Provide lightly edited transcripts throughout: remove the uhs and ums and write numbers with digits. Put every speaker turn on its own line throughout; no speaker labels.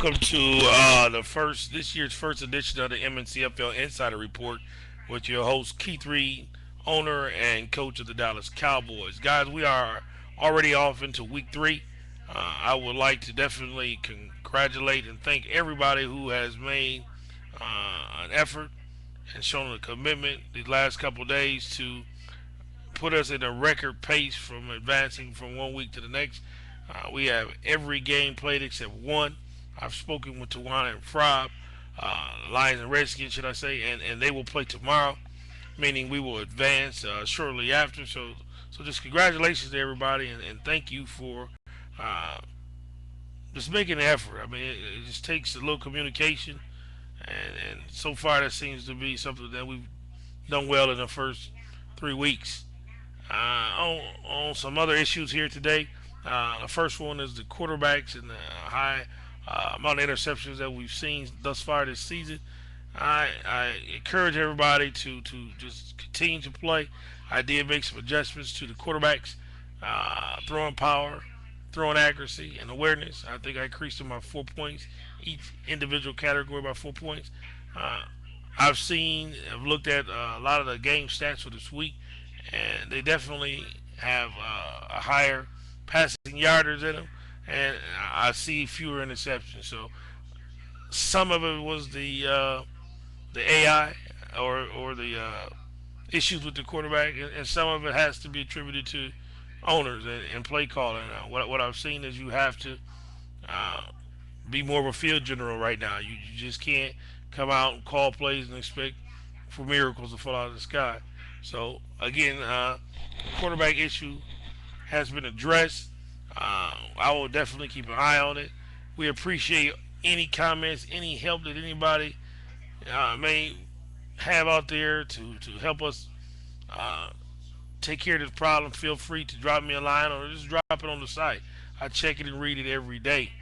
welcome to this year's first edition of the MNCFL Insider Report with your host Keith Reed, owner and coach of the Dallas Cowboys. Guys, we are already off into week three. I would like to definitely congratulate and thank everybody who has made an effort and shown a commitment these last couple of days to put us in a record pace from advancing from one week to the next. We have every game played except one. I've spoken with Tawana and Frob, Lions and Redskins, should I say, and they will play tomorrow, meaning we will advance shortly after. So just congratulations to everybody, and thank you for uh, just making the effort. I mean, it just takes a little communication, and so far that seems to be something that we've done well in the first 3 weeks. On some other issues here today. The first one is the quarterbacks and the high amount of interceptions that we've seen thus far this season. I encourage everybody to just continue to play. I did make some adjustments to the quarterbacks, throwing power, throwing accuracy, and awareness. I think I increased them by 4 points, each individual category by 4 points. Uh, I've looked at a lot of the game stats for this week, and they definitely have a higher passing yardage in them, and I see fewer interceptions. So some of it was the AI or the issues with the quarterback, and some of it has to be attributed to owners and play calling. What I've seen is you have to uh, be more of a field general right now. You just can't come out and call plays and expect for miracles to fall out of the sky. So again, quarterback issue has been addressed. I will definitely keep an eye on it. We appreciate any comments, any help that anybody may have out there to help us uh, take care of this problem. Feel free to drop me a line or just drop it on the site. I check it and read it every day.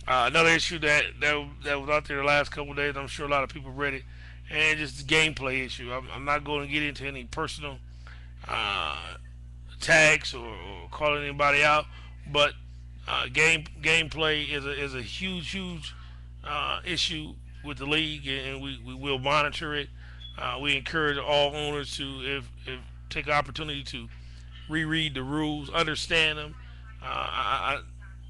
Another issue that was out there the last couple of days, I'm sure a lot of people read it, and just the gameplay issue. I'm not going to get into any personal uh, tags or calling anybody out, but gameplay is a huge issue with the league, and we will monitor it. We encourage all owners to if take an opportunity to reread the rules, understand them. I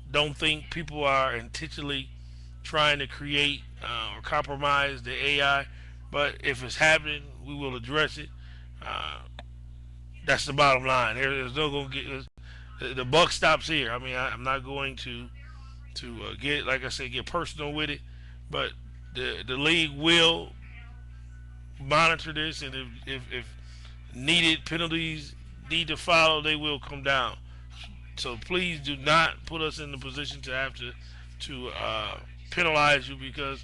don't think people are intentionally trying to create or compromise the AI, but if it's happening, we will address it. Uh, that's the bottom line. There's no going to get the buck stops here. I mean, I'm not going to get, like I said, get personal with it, but the league will monitor this, and if needed penalties need to follow, they will come down. So please do not put us in the position to have to penalize you, because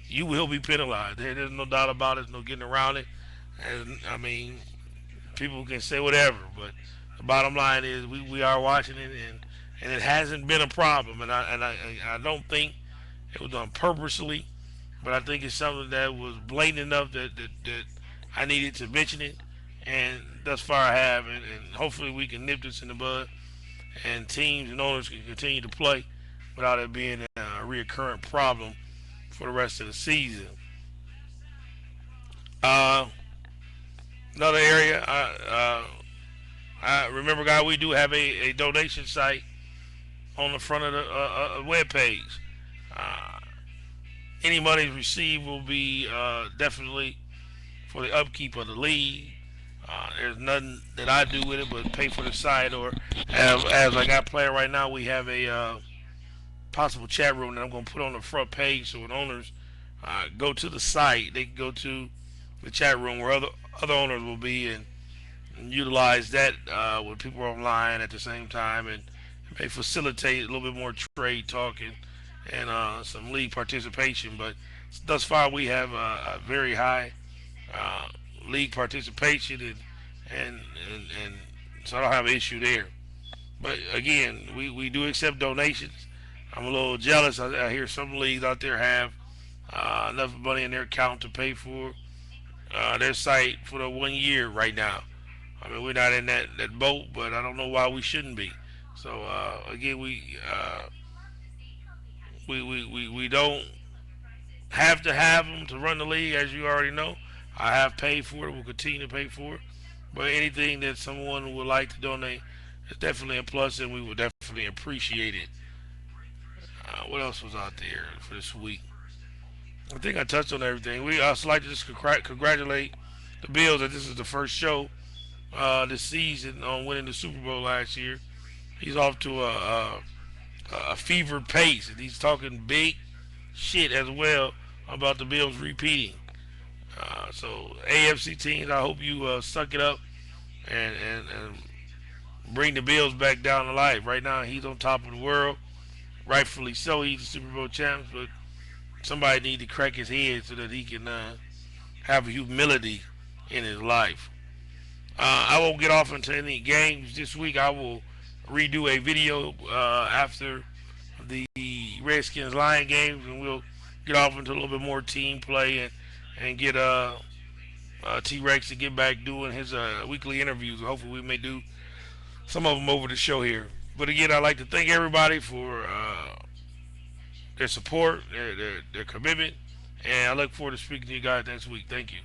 you will be penalized. There's no doubt about it. There's no getting around it. And I mean, people can say whatever, but the bottom line is we are watching it, and it hasn't been a problem. And I don't think it was done purposely, but I think it's something that was blatant enough that I needed to mention it, and thus far I have, and hopefully we can nip this in the bud, and teams and owners can continue to play without it being a reoccurring problem for the rest of the season. Uh, Another area, I remember, guys, we do have a donation site on the front of the web page. Uh, any money received will be definitely for the upkeep of the league. There's nothing that I do with it but pay for the site, or as I got playing right now, we have a possible chat room that I'm going to put on the front page, so when owners go to the site, they can go to the chat room where other owners will be, and utilize that when people are online at the same time, and may facilitate a little bit more trade talk and some league participation. But thus far, we have a very high uh, league participation, and so I don't have an issue there. But again, we do accept donations. I'm a little jealous. I hear some leagues out there have enough money in their account to pay for their site for the 1 year right now. I mean, we're not in that boat, but I don't know why we shouldn't be. So again, We don't have to have them to run the league, as you already know. I have paid for it. Will continue to pay for it. But anything that someone would like to donate is definitely a plus, and we would definitely appreciate it. What else was out there for this week? I think I touched on everything. We also like to just congratulate the Bills that this is the first show this season on winning the Super Bowl last year. He's off to a fevered pace, and he's talking big shit as well about the Bills repeating. So AFC teams, I hope you suck it up and bring the Bills back down to life. Right now, he's on top of the world, rightfully so. He's the Super Bowl champ, but somebody need to crack his head so that he can have humility in his life. I won't get off into any games this week. I will redo a video after the Redskins Lion games, and we'll get off into a little bit more team play and get T Rex to get back doing his weekly interviews. Hopefully, we may do some of them over the show here. But again, I'd like to thank everybody for their support, their commitment, and I look forward to speaking to you guys next week. Thank you.